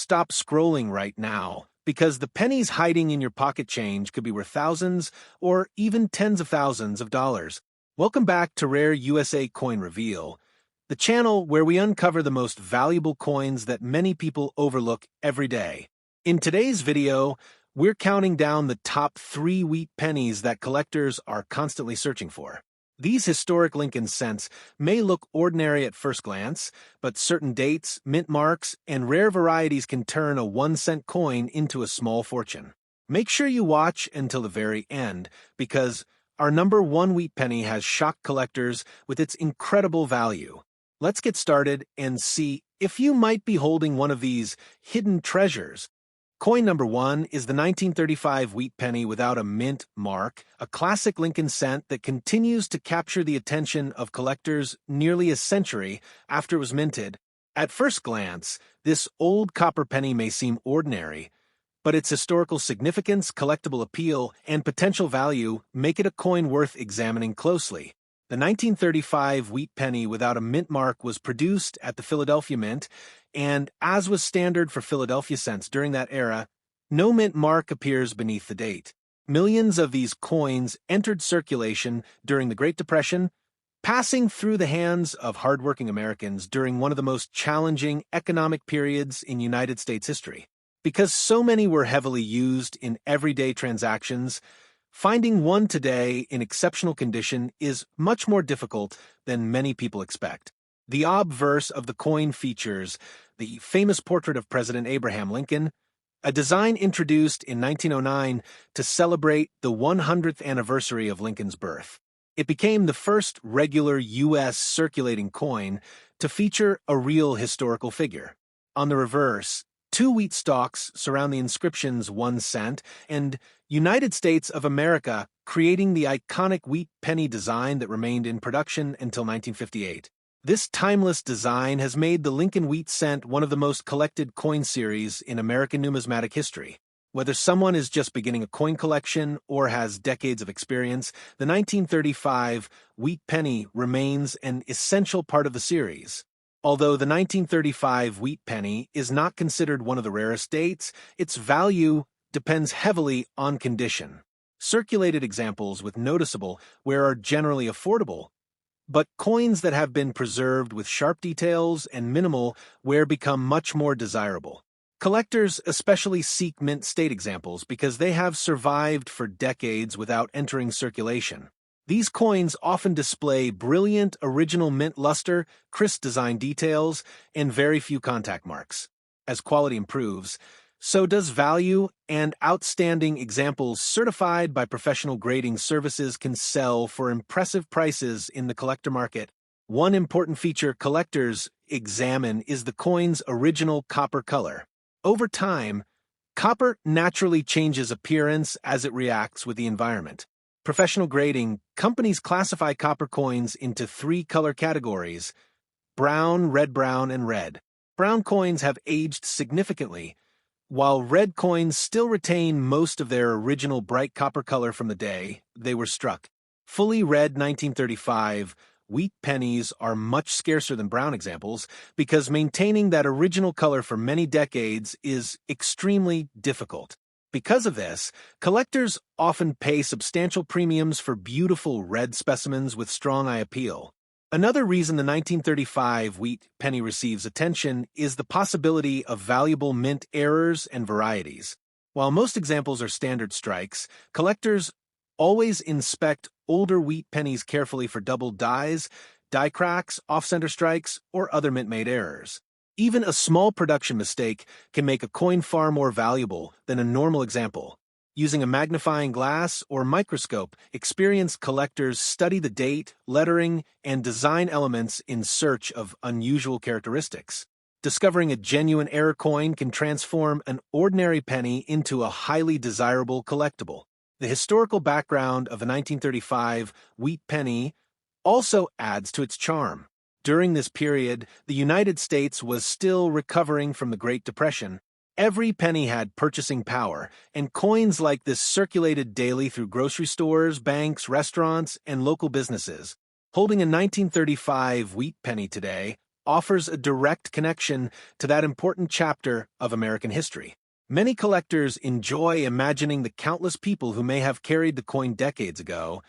stop scrolling right now, because the pennies hiding in your pocket change could be worth thousands or even tens of thousands of dollars. Welcome back to Rare USA Coin Reveal, the channel where we uncover the most valuable coins that many people overlook every day. In today's video, we're counting down the top 3 wheat pennies that collectors are constantly searching for. These historic Lincoln cents may look ordinary at first glance, but certain dates, mint marks, and rare varieties can turn a 1-cent coin into a small fortune. Make sure you watch until the very end, because our number 1 wheat penny has shocked collectors with its incredible value. Let's get started and see if you might be holding one of these hidden treasures. Coin number 1 is the 1935 wheat penny without a mint mark, a classic Lincoln cent that continues to capture the attention of collectors nearly a century after it was minted. At first glance, this old copper penny may seem ordinary, but its historical significance, collectible appeal, and potential value make it a coin worth examining closely. The 1935 wheat penny without a mint mark was produced at the Philadelphia Mint, and as was standard for Philadelphia cents during that era, no mint mark appears beneath the date. Millions of these coins entered circulation during the Great Depression, passing through the hands of hardworking Americans during one of the most challenging economic periods in United States history. Because so many were heavily used in everyday transactions, finding one today in exceptional condition is much more difficult than many people expect. The obverse of the coin features the famous portrait of President Abraham Lincoln, a design introduced in 1909 to celebrate the 100th anniversary of Lincoln's birth. It became the first regular U.S. circulating coin to feature a real historical figure. On the reverse, 2 wheat stalks surround the inscriptions 1 cent and United States of America, creating the iconic wheat penny design that remained in production until 1958. This timeless design has made the Lincoln Wheat Cent one of the most collected coin series in American numismatic history. Whether someone is just beginning a coin collection or has decades of experience, the 1935 wheat penny remains an essential part of the series. Although the 1935 wheat penny is not considered one of the rarest dates, its value depends heavily on condition. Circulated examples with noticeable wear are generally affordable, but coins that have been preserved with sharp details and minimal wear become much more desirable. Collectors especially seek mint state examples because they have survived for decades without entering circulation. These coins often display brilliant original mint luster, crisp design details, and very few contact marks. As quality improves, so does value, and outstanding examples certified by professional grading services can sell for impressive prices in the collector market. One important feature collectors examine is the coin's original copper color. Over time, copper naturally changes appearance as it reacts with the environment. Professional grading companies classify copper coins into 3 color categories: brown, red-brown, and red. Brown coins have aged significantly, while red coins still retain most of their original bright copper color from the day they were struck. Fully red 1935 wheat pennies are much scarcer than brown examples because maintaining that original color for many decades is extremely difficult. Because of this, collectors often pay substantial premiums for beautiful red specimens with strong eye appeal. Another reason the 1935 wheat penny receives attention is the possibility of valuable mint errors and varieties. While most examples are standard strikes, collectors always inspect older wheat pennies carefully for double dies, die cracks, off-center strikes, or other mint-made errors. Even a small production mistake can make a coin far more valuable than a normal example. Using a magnifying glass or microscope, experienced collectors study the date, lettering, and design elements in search of unusual characteristics. Discovering a genuine error coin can transform an ordinary penny into a highly desirable collectible. The historical background of the 1935 wheat penny also adds to its charm. During this period, the United States was still recovering from the Great Depression. Every penny had purchasing power, and coins like this circulated daily through grocery stores, banks, restaurants, and local businesses. Holding a 1935 wheat penny today offers a direct connection to that important chapter of American history. Many collectors enjoy imagining the countless people who may have carried the coin decades ago,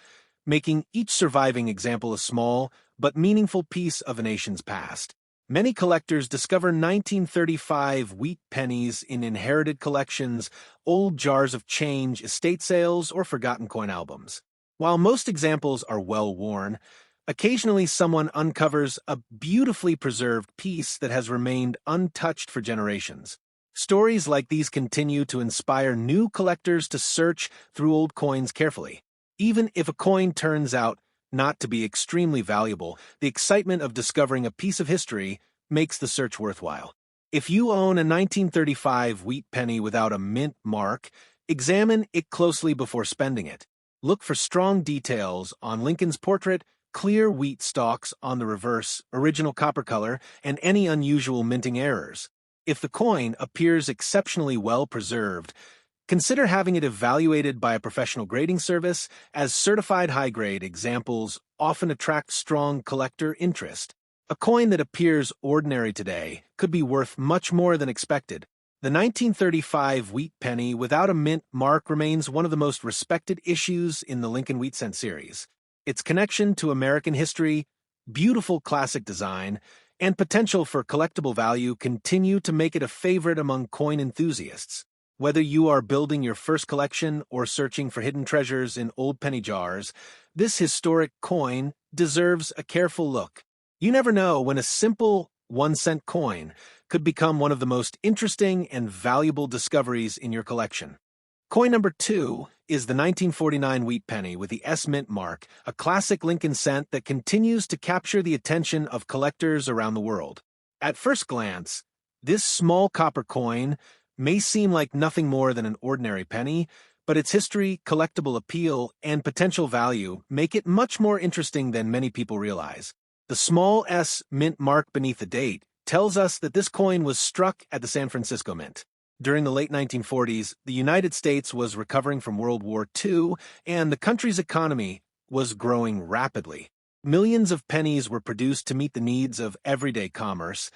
making each surviving example a small but meaningful piece of a nation's past. Many collectors discover 1935 wheat pennies in inherited collections, old jars of change, estate sales, or forgotten coin albums. While most examples are well-worn, occasionally someone uncovers a beautifully preserved piece that has remained untouched for generations. Stories like these continue to inspire new collectors to search through old coins carefully. Even if a coin turns out not to be extremely valuable, the excitement of discovering a piece of history makes the search worthwhile. If you own a 1935 wheat penny without a mint mark, examine it closely before spending it. Look for strong details on Lincoln's portrait, clear wheat stalks on the reverse, original copper color, and any unusual minting errors. If the coin appears exceptionally well preserved, consider having it evaluated by a professional grading service, as certified high-grade examples often attract strong collector interest. A coin that appears ordinary today could be worth much more than expected. The 1935 wheat penny without a mint mark remains one of the most respected issues in the Lincoln Wheat Cent series. Its connection to American history, beautiful classic design, and potential for collectible value continue to make it a favorite among coin enthusiasts. Whether you are building your first collection or searching for hidden treasures in old penny jars, this historic coin deserves a careful look. You never know when a simple 1-cent coin could become one of the most interesting and valuable discoveries in your collection. Coin number 2 is the 1949 wheat penny with the S mint mark, a classic Lincoln cent that continues to capture the attention of collectors around the world. At first glance, this small copper coin may seem like nothing more than an ordinary penny, but its history, collectible appeal, and potential value make it much more interesting than many people realize. The small S mint mark beneath the date tells us that this coin was struck at the San Francisco Mint. During the late 1940s, the United States was recovering from World War II, and the country's economy was growing rapidly. Millions of pennies were produced to meet the needs of everyday commerce,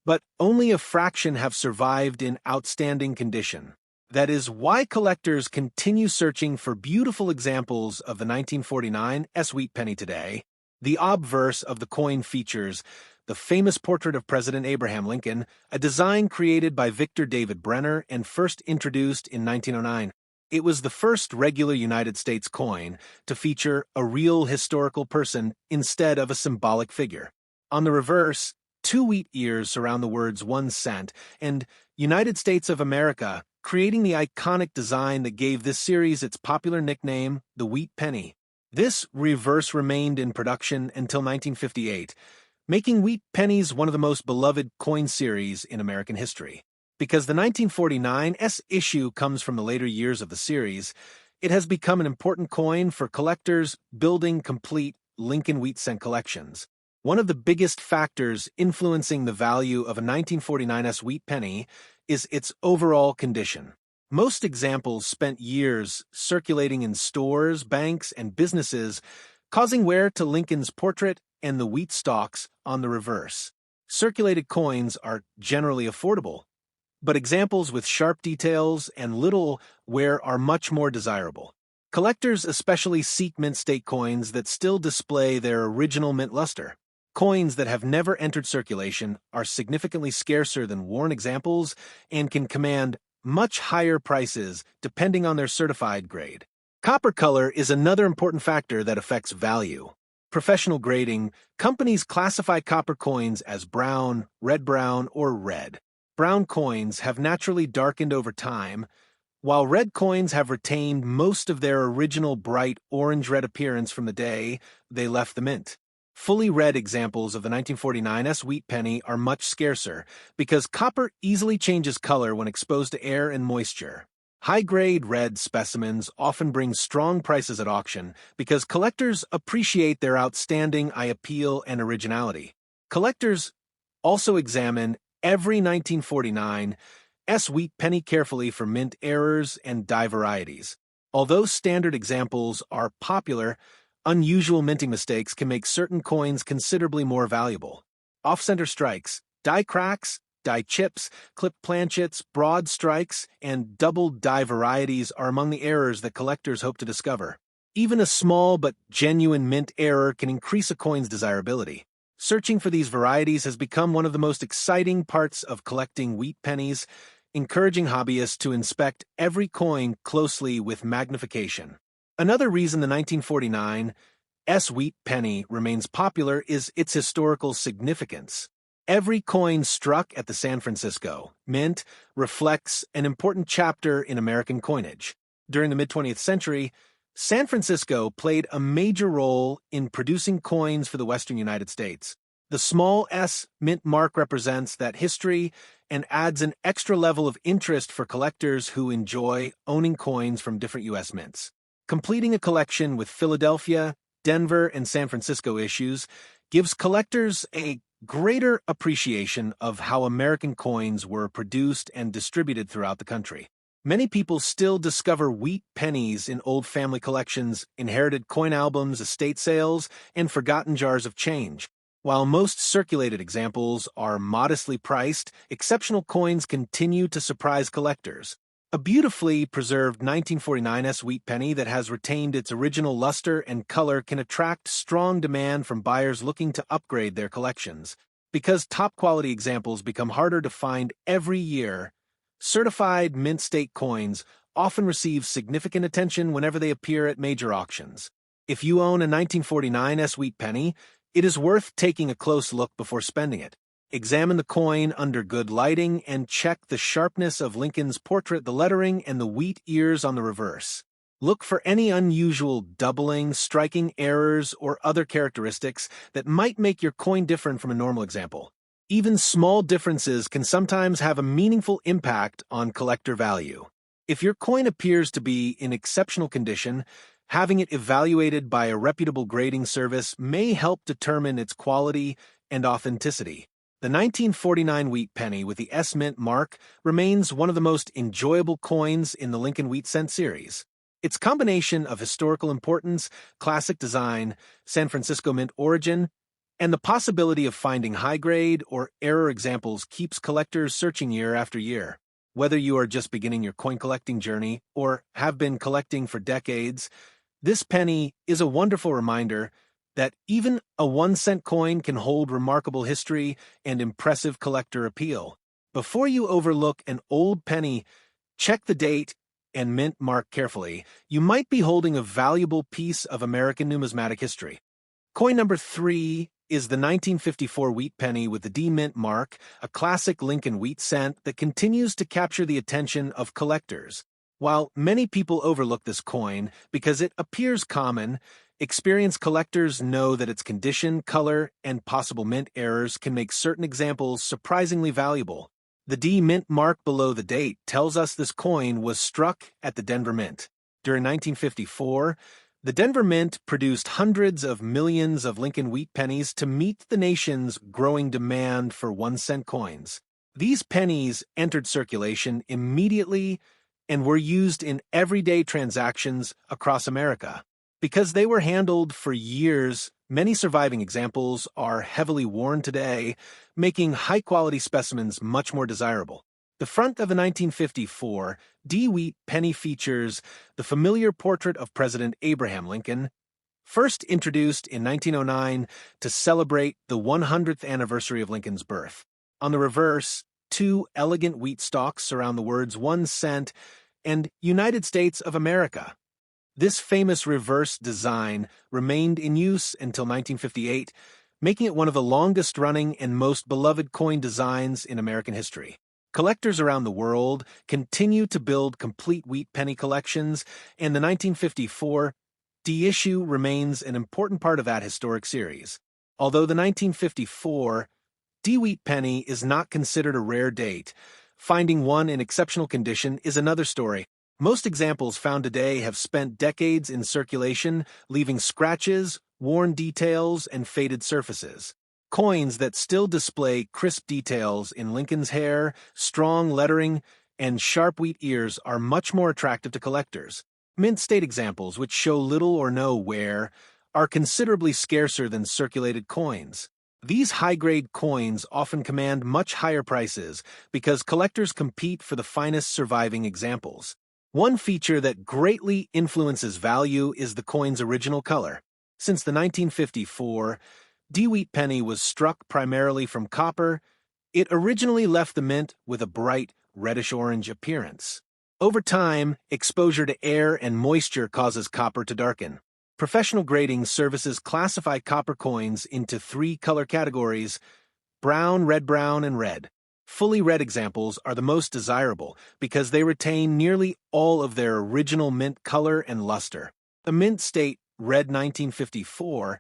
but only a fraction have survived in outstanding condition. That is why collectors continue searching for beautiful examples of the 1949 S wheat penny today. The obverse of the coin features the famous portrait of President Abraham Lincoln, a design created by Victor David Brenner and first introduced in 1909. It was the first regular United States coin to feature a real historical person instead of a symbolic figure. On the reverse, 2 wheat ears surround the words 1 cent and United States of America, creating the iconic design that gave this series its popular nickname, the Wheat Penny. This reverse remained in production until 1958, making wheat pennies one of the most beloved coin series in American history. Because the 1949 S issue comes from the later years of the series, it has become an important coin for collectors building complete Lincoln Wheat Cent collections. One of the biggest factors influencing the value of a 1949 S wheat penny is its overall condition. Most examples spent years circulating in stores, banks, and businesses, causing wear to Lincoln's portrait and the wheat stalks on the reverse. Circulated coins are generally affordable, but examples with sharp details and little wear are much more desirable. Collectors especially seek mint state coins that still display their original mint luster. Coins that have never entered circulation are significantly scarcer than worn examples and can command much higher prices depending on their certified grade. Copper color is another important factor that affects value. Professional grading, companies classify copper coins as brown, red-brown, or red. Brown coins have naturally darkened over time, while red coins have retained most of their original bright orange-red appearance from the day they left the mint. Fully red examples of the 1949 S wheat penny are much scarcer because copper easily changes color when exposed to air and moisture. High-grade red specimens often bring strong prices at auction because collectors appreciate their outstanding eye appeal and originality. Collectors also examine every 1949 S wheat penny carefully for mint errors and dye varieties. Although standard examples are popular, unusual minting mistakes can make certain coins considerably more valuable. Off-center strikes, die cracks, die chips, clipped planchets, broad strikes, and double die varieties are among the errors that collectors hope to discover. Even a small but genuine mint error can increase a coin's desirability. Searching for these varieties has become one of the most exciting parts of collecting wheat pennies, encouraging hobbyists to inspect every coin closely with magnification. Another reason the 1949 wheat penny remains popular is its historical significance. Every coin struck at the San Francisco Mint reflects an important chapter in American coinage. During the mid-20th century, San Francisco played a major role in producing coins for the Western United States. The small S mint mark represents that history and adds an extra level of interest for collectors who enjoy owning coins from different U.S. mints. Completing a collection with Philadelphia, Denver, and San Francisco issues gives collectors a greater appreciation of how American coins were produced and distributed throughout the country. Many people still discover wheat pennies in old family collections, inherited coin albums, estate sales, and forgotten jars of change. While most circulated examples are modestly priced, exceptional coins continue to surprise collectors. A beautifully preserved 1949 wheat penny that has retained its original luster and color can attract strong demand from buyers looking to upgrade their collections. Because top-quality examples become harder to find every year, certified mint state coins often receive significant attention whenever they appear at major auctions. If you own a 1949 wheat penny, it is worth taking a close look before spending it. Examine the coin under good lighting and check the sharpness of Lincoln's portrait, the lettering, and the wheat ears on the reverse. Look for any unusual doubling, striking errors, or other characteristics that might make your coin different from a normal example. Even small differences can sometimes have a meaningful impact on collector value. If your coin appears to be in exceptional condition, having it evaluated by a reputable grading service may help determine its quality and authenticity. The 1949 wheat penny with the S Mint mark remains one of the most enjoyable coins in the Lincoln Wheat Cent series. Its combination of historical importance, classic design, San Francisco Mint origin, and the possibility of finding high-grade or error examples keeps collectors searching year after year. Whether you are just beginning your coin collecting journey or have been collecting for decades, this penny is a wonderful reminder that even a 1-cent coin can hold remarkable history and impressive collector appeal. Before you overlook an old penny, check the date and mint mark carefully. You might be holding a valuable piece of American numismatic history. Coin number 3 is the 1954 wheat penny with the D Mint mark, a classic Lincoln Wheat Cent that continues to capture the attention of collectors. While many people overlook this coin because it appears common, experienced collectors know that its condition, color, and possible mint errors can make certain examples surprisingly valuable. The D Mint mark below the date tells us this coin was struck at the Denver Mint. During 1954, the Denver Mint produced hundreds of millions of Lincoln Wheat pennies to meet the nation's growing demand for 1-cent coins. These pennies entered circulation immediately and were used in everyday transactions across America. Because they were handled for years, many surviving examples are heavily worn today, making high-quality specimens much more desirable. The front of a 1954 D Wheat penny features the familiar portrait of President Abraham Lincoln, first introduced in 1909 to celebrate the 100th anniversary of Lincoln's birth. On the reverse, 2 elegant wheat stalks surround the words 1 cent and United States of America. This famous reverse design remained in use until 1958, making it one of the longest-running and most beloved coin designs in American history. Collectors around the world continue to build complete wheat penny collections, and the 1954 D issue remains an important part of that historic series. Although the 1954 D wheat penny is not considered a rare date, finding one in exceptional condition is another story. Most examples found today have spent decades in circulation, leaving scratches, worn details, and faded surfaces. Coins that still display crisp details in Lincoln's hair, strong lettering, and sharp wheat ears are much more attractive to collectors. Mint state examples, which show little or no wear, are considerably scarcer than circulated coins. These high-grade coins often command much higher prices because collectors compete for the finest surviving examples. One feature that greatly influences value is the coin's original color. Since the 1954 Wheat penny was struck primarily from copper, it originally left the mint with a bright reddish-orange appearance. Over time, exposure to air and moisture causes copper to darken. Professional grading services classify copper coins into three color categories: brown, red-brown, and red. Fully red examples are the most desirable because they retain nearly all of their original mint color and luster. A mint state red 1954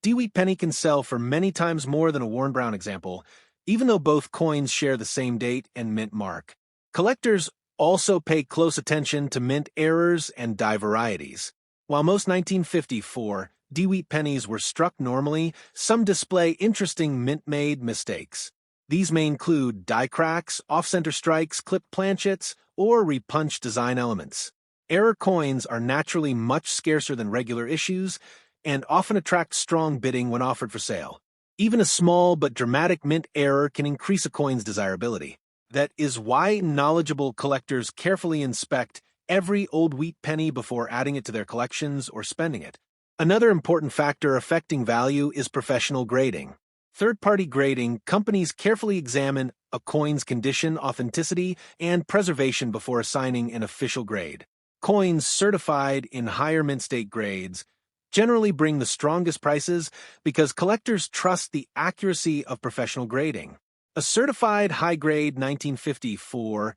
Wheat penny can sell for many times more than a worn brown example, even though both coins share the same date and mint mark. Collectors also pay close attention to mint errors and die varieties. While most 1954 Wheat pennies were struck normally, some display interesting mint-made mistakes. These may include die cracks, off-center strikes, clipped planchets, or repunched design elements. Error coins are naturally much scarcer than regular issues and often attract strong bidding when offered for sale. Even a small but dramatic mint error can increase a coin's desirability. That is why knowledgeable collectors carefully inspect every old wheat penny before adding it to their collections or spending it. Another important factor affecting value is professional grading. Third-party grading companies carefully examine a coin's condition, authenticity, and preservation before assigning an official grade. Coins certified in higher mint state grades generally bring the strongest prices because collectors trust the accuracy of professional grading. A certified high-grade 1954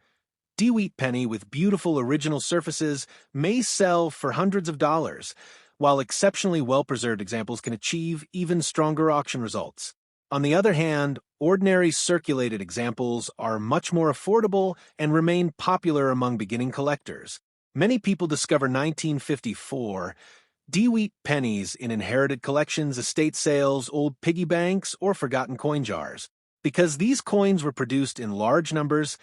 Wheat penny with beautiful original surfaces may sell for hundreds of dollars, while exceptionally well-preserved examples can achieve even stronger auction results. On the other hand, ordinary circulated examples are much more affordable and remain popular among beginning collectors. Many people discover 1954 Wheat pennies in inherited collections, estate sales, old piggy banks, or forgotten coin jars. Because these coins were produced in large numbers,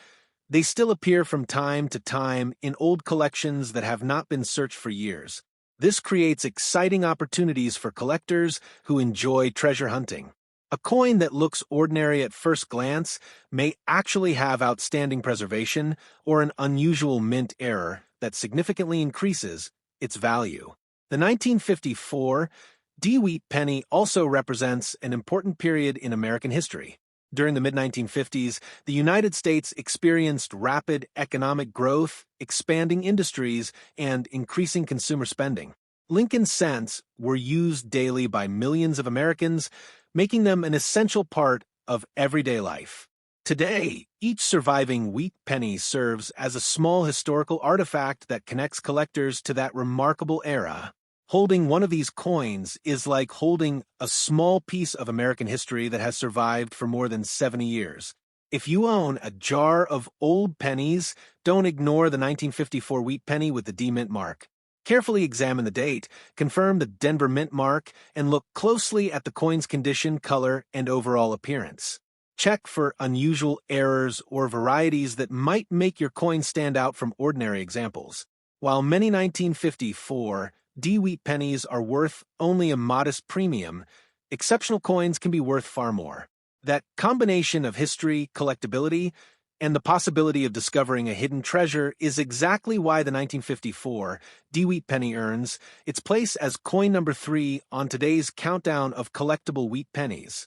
they still appear from time to time in old collections that have not been searched for years. This creates exciting opportunities for collectors who enjoy treasure hunting. A coin that looks ordinary at first glance may actually have outstanding preservation or an unusual mint error that significantly increases its value. The 1954 Wheat penny also represents an important period in American history. During the mid-1950s, the United States experienced rapid economic growth, expanding industries, and increasing consumer spending. Lincoln cents were used daily by millions of Americans, making them an essential part of everyday life. Today, each surviving wheat penny serves as a small historical artifact that connects collectors to that remarkable era. Holding one of these coins is like holding a small piece of American history that has survived for more than 70 years. If you own a jar of old pennies, don't ignore the 1954 wheat penny with the D Mint mark. Carefully examine the date, confirm the Denver Mint mark, and look closely at the coin's condition, color, and overall appearance. Check for unusual errors or varieties that might make your coin stand out from ordinary examples. While many 1954 Wheat pennies are worth only a modest premium, exceptional coins can be worth far more. That combination of history, collectability, and the possibility of discovering a hidden treasure is exactly why the 1954 Wheat penny earns its place as coin number 3 on today's countdown of collectible wheat pennies.